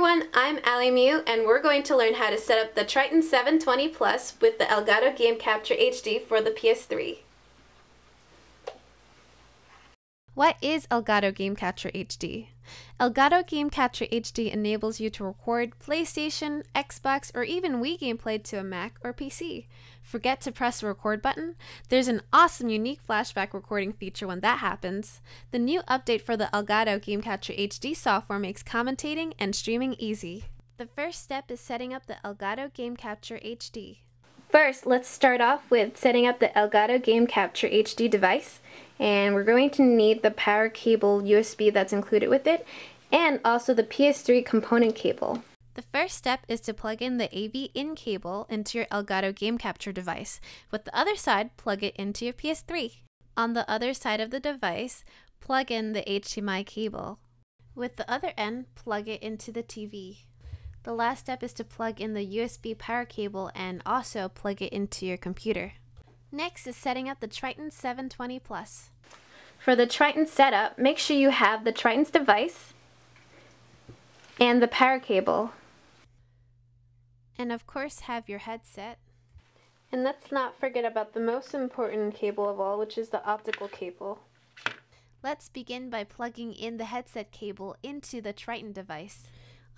everyone, I'm AlyMew, and we're going to learn how to set up the Triton 720 Plus with the Elgato Game Capture HD for the PS3. What is Elgato Game Capture HD? Elgato Game Capture HD enables you to record PlayStation, Xbox, or even Wii gameplay to a Mac or PC. Forget to press the record button? There's an awesome unique flashback recording feature when that happens. The new update for the Elgato Game Capture HD software makes commentating and streaming easy. The first step is setting up the Elgato Game Capture HD. First, let's start off with setting up the Elgato Game Capture HD device. And we're going to need the power cable USB that's included with it, and also the PS3 component cable. The first step is to plug in the AV-in cable into your Elgato Game Capture device. With the other side, plug it into your PS3. On the other side of the device, plug in the HDMI cable. With the other end, plug it into the TV. The last step is to plug in the USB power cable and also plug it into your computer. Next is setting up the Triton 720 Plus. For the Triton setup, make sure you have the Triton's device and the power cable. And of course have your headset. And let's not forget about the most important cable of all, which is the optical cable. Let's begin by plugging in the headset cable into the Triton device.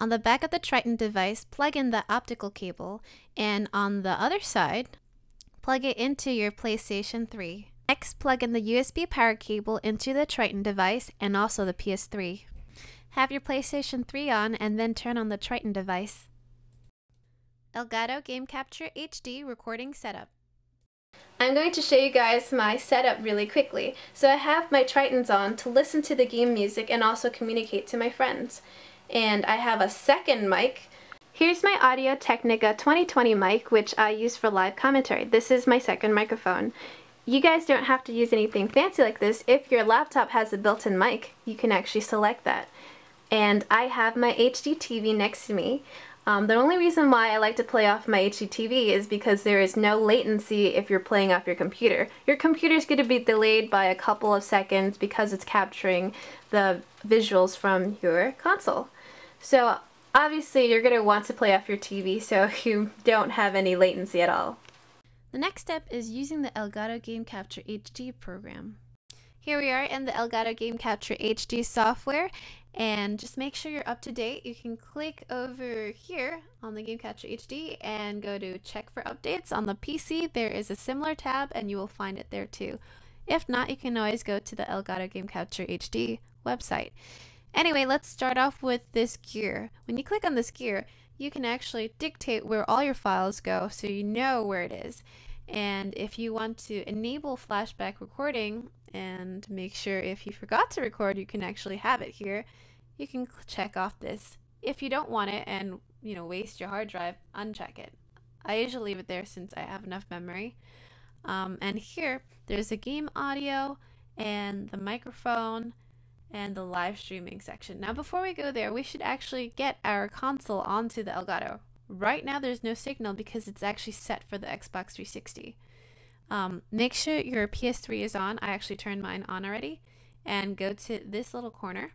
On the back of the Triton device, plug in the optical cable, and on the other side, plug it into your PlayStation 3. Next, plug in the USB power cable into the Triton device and also the PS3. Have your PlayStation 3 on and then turn on the Triton device. Elgato Game Capture HD recording setup. I'm going to show you guys my setup really quickly. So I have my Tritons on to listen to the game music and also communicate to my friends. And I have a second mic. Here's my Audio-Technica 2020 mic, which I use for live commentary. This is my second microphone. You guys don't have to use anything fancy like this. If your laptop has a built-in mic, you can actually select that. And I have my HD TV next to me. The only reason why I like to play off my HD TV is because there is no latency if you're playing off your computer. Your computer's going to be delayed by a couple of seconds because it's capturing the visuals from your console. So obviously, you're going to want to play off your TV so you don't have any latency at all. The next step is using the Elgato Game Capture HD program. Here we are in the Elgato Game Capture HD software, and just make sure you're up to date. You can click over here on the Game Capture HD and go to check for updates. On the PC, there is a similar tab and you will find it there too. If not, you can always go to the Elgato Game Capture HD website. Anyway, let's start off with this gear. When you click on this gear, you can actually dictate where all your files go so you know where it is. And if you want to enable flashback recording and make sure if you forgot to record, you can actually have it here, you can check off this. If you don't want it and waste your hard drive, uncheck it. I usually leave it there since I have enough memory. And here, there's a game audio and the microphone and the live streaming section. Now before we go there, we should actually get our console onto the Elgato. Right now there's no signal because it's actually set for the Xbox 360. Make sure your PS3 is on. I actually turned mine on already. And go to this little corner,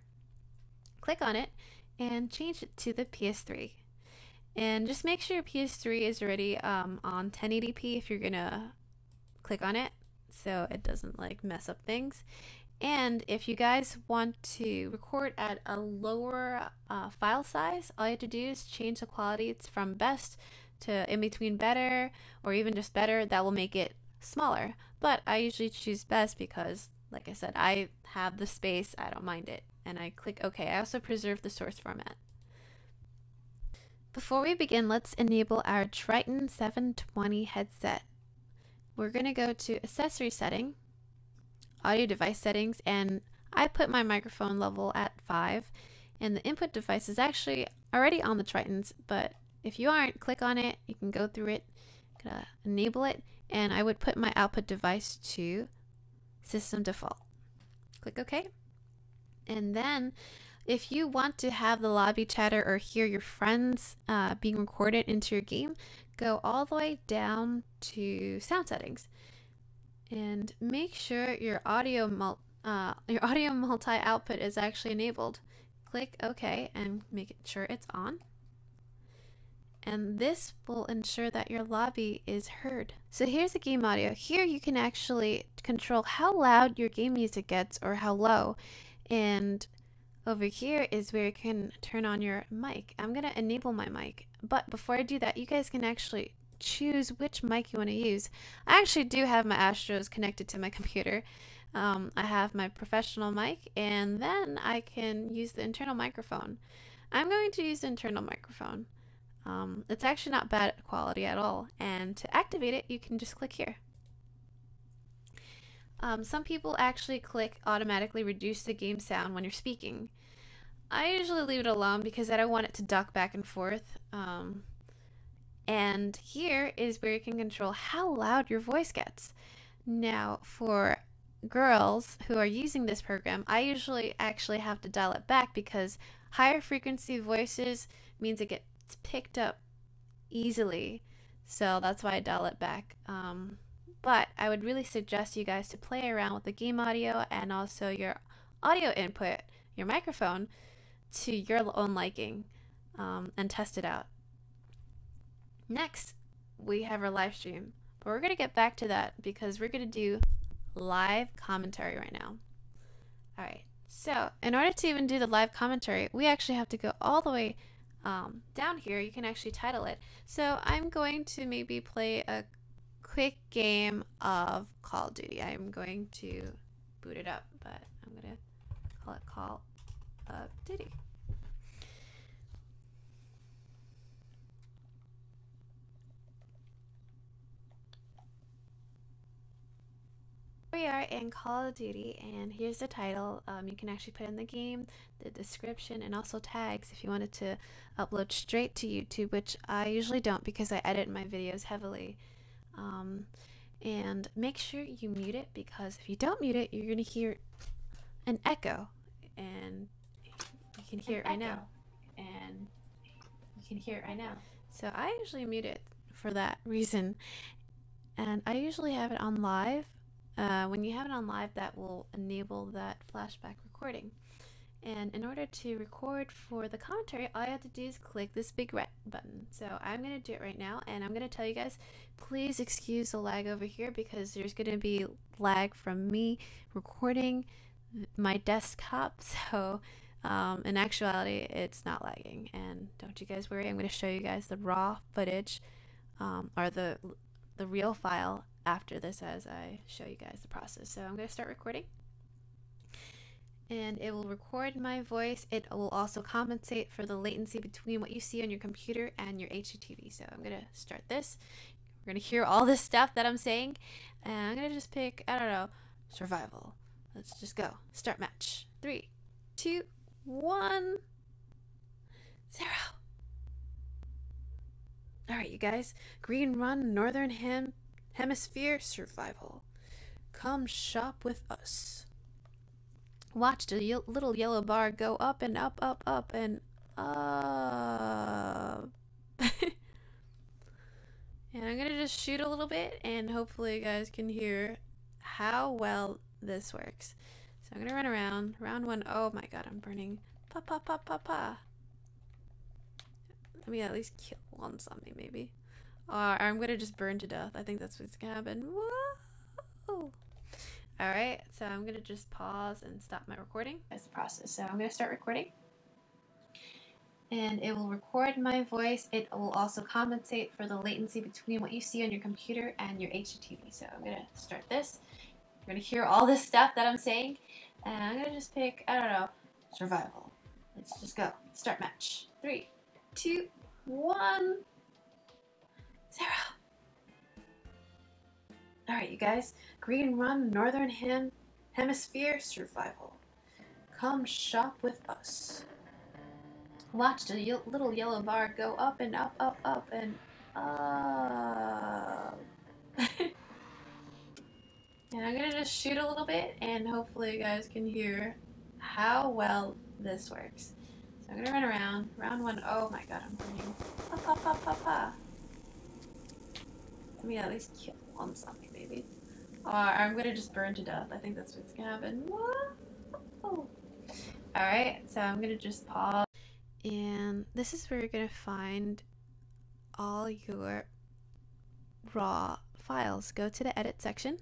click on it, and change it to the PS3. And just make sure your PS3 is already on 1080p if you're gonna click on it, so it doesn't mess up things. And if you guys want to record at a lower file size, all you have to do is change the quality from best to in between better, or even just better. That will make it smaller. But I usually choose best because, like I said, I have the space, I don't mind it. And I click OK. I also preserve the source format. Before we begin, let's enable our Triton 720 headset. We're going to go to Accessory Setting, Audio Device Settings, and I put my microphone level at 5, and the input device is actually already on the Tritons, but if you aren't, click on it, you can go through it, enable it, and I would put my output device to System Default. Click OK. And then if you want to have the lobby chatter or hear your friends being recorded into your game, go all the way down to Sound Settings. And make sure your audio multi-output is actually enabled. click OK and make sure it's on. And this will ensure that your lobby is heard. So here's the game audio. Here you can actually control how loud your game music gets or how low. And over here is where you can turn on your mic. I'm gonna enable my mic, but before I do that, you guys can actually choose which mic you want to use. I actually do have my Astros connected to my computer. I have my professional mic, and then I can use the internal microphone. I'm going to use the internal microphone. It's actually not bad quality at all, and to activate it, you can just click here. Some people actually click automatically reduce the game sound when you're speaking. I usually leave it alone because I don't want it to duck back and forth. And here is where you can control how loud your voice gets. Now, for girls who are using this program, I usually actually have to dial it back because higher frequency voices means it gets picked up easily. So that's why I dial it back. But I would really suggest you guys to play around with the game audio and also your audio input, your microphone, to your own liking, and test it out. Next, we have our live stream, but we're going to get back to that because we're going to do live commentary right now. Alright, so in order to even do the live commentary, we actually have to go all the way down here. You can actually title it. So I'm going to maybe play a quick game of Call of Duty. I'm going to boot it up, but I'm going to call it Call of Duty. We are in Call of Duty, and here's the title. You can actually put in the game, the description, and also tags if you wanted to upload straight to YouTube, which I usually don't because I edit my videos heavily. And make sure you mute it, because if you don't mute it, you're going to hear an echo, and you can hear it right now. So I usually mute it for that reason, and I usually have it on live. When you have it on live, that will enable that flashback recording. And in order to record for the commentary, all you have to do is click this big red button. So I'm going to do it right now, and I'm going to tell you guys, please excuse the lag over here because there's going to be lag from me recording my desktop. So in actuality, it's not lagging, and don't you guys worry. I'm going to show you guys the raw footage, or the real file after this as I show you guys the process. So I'm going to start recording, and it will record my voice. It will also compensate for the latency between what you see on your computer and your HDTV. So I'm going to start this. We're going to hear all this stuff that I'm saying, and I'm going to just pick, I don't know, survival. Let's just go. Start match. 3, 2, 1, 0. Alright, you guys. Green Run, Northern Hemisphere survival. Come shop with us. Watch the little yellow bar go up and up, up, up, and up. And I'm gonna just shoot a little bit, and hopefully you guys can hear how well this works. So I'm gonna run around. Round 1. Oh my god, I'm burning. Pa pa pa pa pa. Let me at least kill one zombie, maybe. Or I'm gonna just burn to death. I think that's what's gonna happen. Whoa! Alright, so I'm gonna just pause and stop my recording. That's the process. So I'm gonna start recording, and it will record my voice. It will also compensate for the latency between what you see on your computer and your HDTV. So I'm gonna start this. You're gonna hear all this stuff that I'm saying, and I'm gonna just pick, I don't know, survival. Let's just go. Start match. 3, 2, 1, 0. Alright, you guys. Green Run, Northern Hemisphere survival. Come shop with us. Watch the little yellow bar go up and up, up, up, and up. And I'm gonna just shoot a little bit, and hopefully you guys can hear how well this works. So I'm gonna run around. Round 1. Oh my god, I'm burning. Pa pa pa pa pa. Let me at least kill one zombie, maybe. Or I'm gonna just burn to death. I think that's what's gonna happen. Whoa! Alright, so I'm gonna just pause. And this is where you're gonna find all your raw files. Go to the edit section.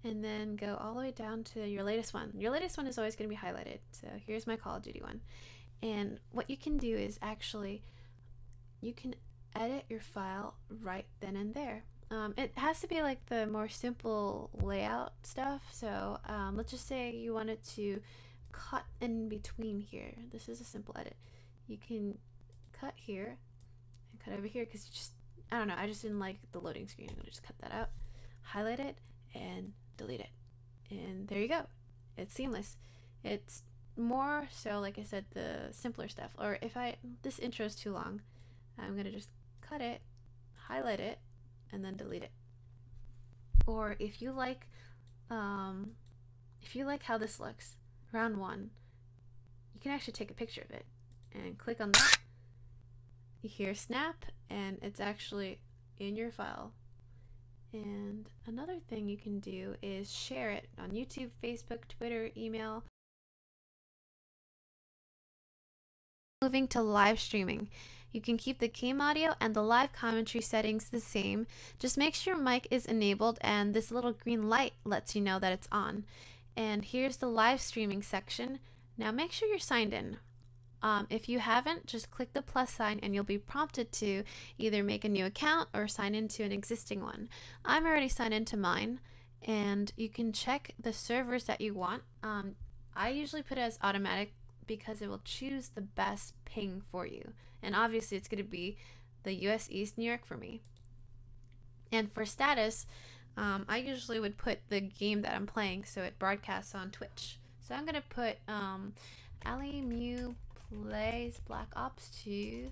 And then go all the way down to your latest one. Your latest one is always going to be highlighted. So here's my Call of Duty one. And what you can do is actually, you can edit your file right then and there. It has to be like the more simple layout stuff. So let's just say you wanted to cut in between here. This is a simple edit. You can cut here and cut over here because you just, I don't know, I just didn't like the loading screen. I'm going to just cut that out, highlight it, and delete it, and there you go. It's seamless. It's more so, like I said, the simpler stuff. Or if this intro is too long, I'm gonna just cut it, highlight it, and then delete it. Or if you like how this looks, round one, you can actually take a picture of it and click on that. You hear snap, and it's actually in your file. And another thing you can do is share it on YouTube, Facebook, Twitter, email. Moving to live streaming. You can keep the game audio and the live commentary settings the same. Just make sure your mic is enabled and this little green light lets you know that it's on. And here's the live streaming section. Now make sure you're signed in. If you haven't, just click the plus sign and you'll be prompted to either make a new account or sign into an existing one. I'm already signed into mine, and you can check the servers that you want. I usually put it as automatic because it will choose the best ping for you. And obviously it's going to be the US East New York for me. And for status, I usually would put the game that I'm playing so it broadcasts on Twitch. So I'm going to put AlyMew plays Black Ops 2,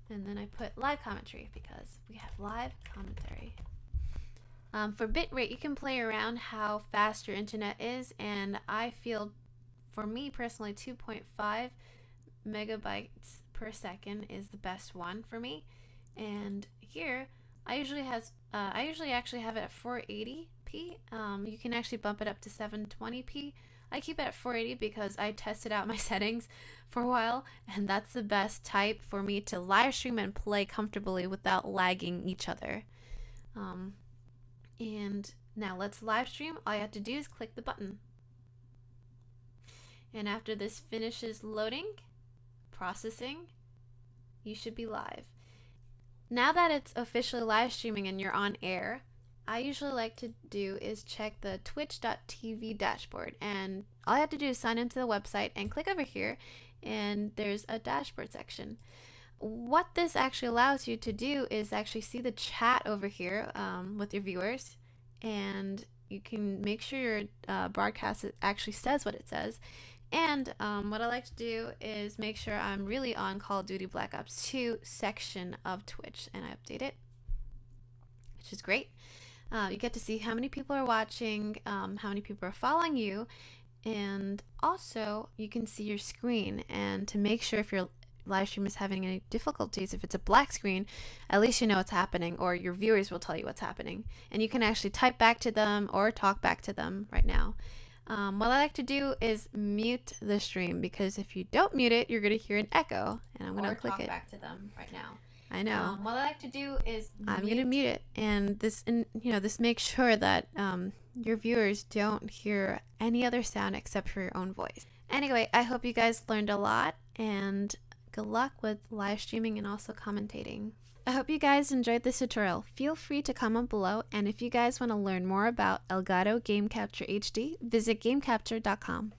and then I put live commentary because we have live commentary. For bitrate, you can play around how fast your internet is, and I feel, for me personally, 2.5 megabytes per second is the best one for me. And here I usually actually have it at 480p. You can actually bump it up to 720p. I keep it at 480 because I tested out my settings for a while, and that's the best type for me to live stream and play comfortably without lagging each other. And now let's live stream. All you have to do is click the button. And after this finishes loading, processing, you should be live. Now that it's officially live streaming and you're on air, I usually like to do is check the twitch.tv dashboard, and all I have to do is sign into the website and click over here, and there's a dashboard section. What this actually allows you to do is actually see the chat over here with your viewers, and you can make sure your broadcast actually says what it says. And what I like to do is make sure I'm really on Call of Duty Black Ops 2 section of Twitch, and I update it, which is great. You get to see how many people are watching, how many people are following you, and also you can see your screen. And to make sure if your live stream is having any difficulties, if it's a black screen, at least you know what's happening, or your viewers will tell you what's happening. And you can actually type back to them or talk back to them right now. What I like to do is mute the stream, because if you don't mute it, you're going to hear an echo, and I'm going to click it. Or talk back to them right now. I know. What I like to do is I'm going to mute it, and this makes sure that your viewers don't hear any other sound except for your own voice. Anyway, I hope you guys learned a lot, and good luck with live streaming and also commentating. I hope you guys enjoyed this tutorial. Feel free to comment below, and if you guys want to learn more about Elgato Game Capture HD, visit GameCapture.com.